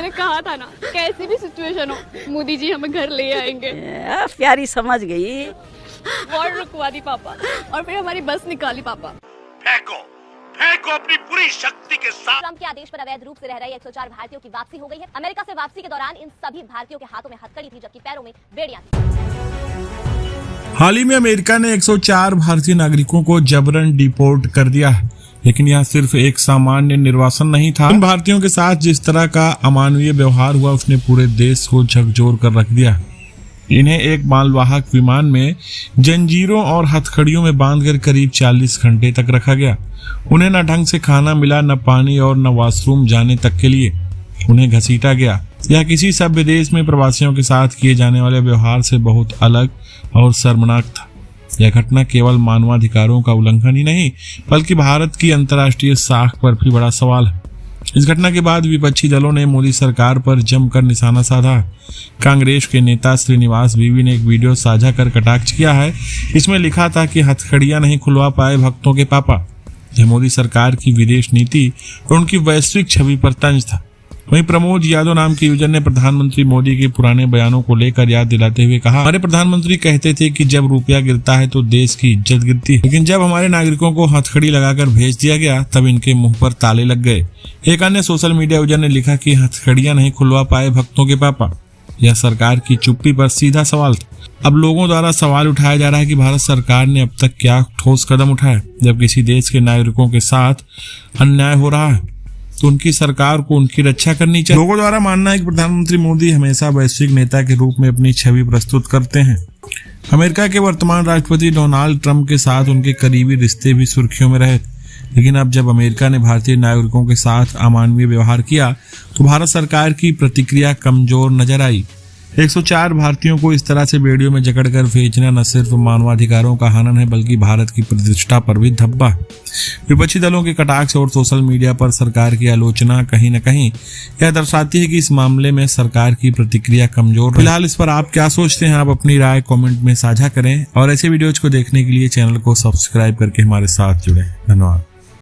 मैंने कहा था ना, कैसी भी सिचुएशन हो मोदी जी हमें घर ले आएंगे। प्यारी समझ गई। वॉर रुकवा दी पापा और फिर हमारी बस निकाली पापा। फेंको अपनी पूरी शक्ति के साथ। ट्रंप के आदेश पर अवैध रूप से रह रहे 104 भारतीयों की वापसी हो गई है। अमेरिका से वापसी के दौरान इन सभी भारतीयों के हाथों में हथकड़ी थी, जबकि पैरों में बेड़ियां थी। हाल ही में अमेरिका ने 104 भारतीय नागरिकों को जबरन डिपोर्ट कर दिया है, लेकिन यह सिर्फ एक सामान्य निर्वासन नहीं था। इन भारतीयों के साथ जिस तरह का अमानवीय व्यवहार हुआ उसने पूरे देश को झकझोर कर रख दिया। इन्हें एक मालवाहक विमान में जंजीरों और हथकड़ियों में बांधकर करीब 40 घंटे तक रखा गया। उन्हें न ढंग से खाना मिला, न पानी और न वॉशरूम जाने तक के लिए। उन्हें घसीटा गया। यह किसी सभ्य देश में प्रवासियों के साथ किए जाने वाले व्यवहार से बहुत अलग और शर्मनाक था। यह घटना केवल मानवाधिकारों का उल्लंघन ही नहीं, बल्कि भारत की अंतर्राष्ट्रीय साख पर भी बड़ा सवाल है। इस घटना के बाद विपक्षी दलों ने मोदी सरकार पर जमकर निशाना साधा। कांग्रेस के नेता श्रीनिवास बीवी ने एक वीडियो साझा कर कटाक्ष किया है। इसमें लिखा था कि हथकड़ियां नहीं खुलवा पाए भक्तों के पापा। यह मोदी सरकार की विदेश नीति और उनकी वैश्विक छवि पर तंज था। वहीं प्रमोद यादव नाम के यूजर ने प्रधानमंत्री मोदी के पुराने बयानों को लेकर याद दिलाते हुए कहा, हमारे प्रधानमंत्री कहते थे कि जब रुपया गिरता है तो देश की इज्जत गिरती है, लेकिन जब हमारे नागरिकों को हथकड़ी लगाकर भेज दिया गया तब इनके मुंह पर ताले लग गए। एक अन्य सोशल मीडिया यूजर ने लिखा कि हथकड़ियां नहीं खुलवा पाए भक्तों के पापा। यह सरकार की चुप्पी पर सीधा सवाल था। अब लोगों द्वारा सवाल उठाया जा रहा है कि भारत सरकार ने अब तक क्या ठोस कदम उठाया। जब किसी देश के नागरिकों के साथ अन्याय हो रहा है तो उनकी सरकार को उनकी रक्षा करनी चाहिए। लोगों द्वारा मानना है कि प्रधानमंत्री मोदी हमेशा वैश्विक नेता के रूप में अपनी छवि प्रस्तुत करते हैं। अमेरिका के वर्तमान राष्ट्रपति डोनाल्ड ट्रंप के साथ उनके करीबी रिश्ते भी सुर्खियों में रहे, लेकिन अब जब अमेरिका ने भारतीय नागरिकों के साथ अमानवीय व्यवहार किया तो भारत सरकार की प्रतिक्रिया कमजोर नजर आई। 104 भारतीयों को इस तरह से बेड़ियों में जकड़कर भेजना न सिर्फ मानवाधिकारों का हनन है, बल्कि भारत की प्रतिष्ठा पर भी धब्बा है। विपक्षी दलों के कटाक्ष और सोशल मीडिया पर सरकार की आलोचना कहीं न कहीं यह दर्शाती है कि इस मामले में सरकार की प्रतिक्रिया कमजोर है। फिलहाल इस पर आप क्या सोचते हैं? आप अपनी राय कमेंट में साझा करें और ऐसे वीडियोज को देखने के लिए चैनल को सब्सक्राइब करके हमारे साथ जुड़ें। धन्यवाद।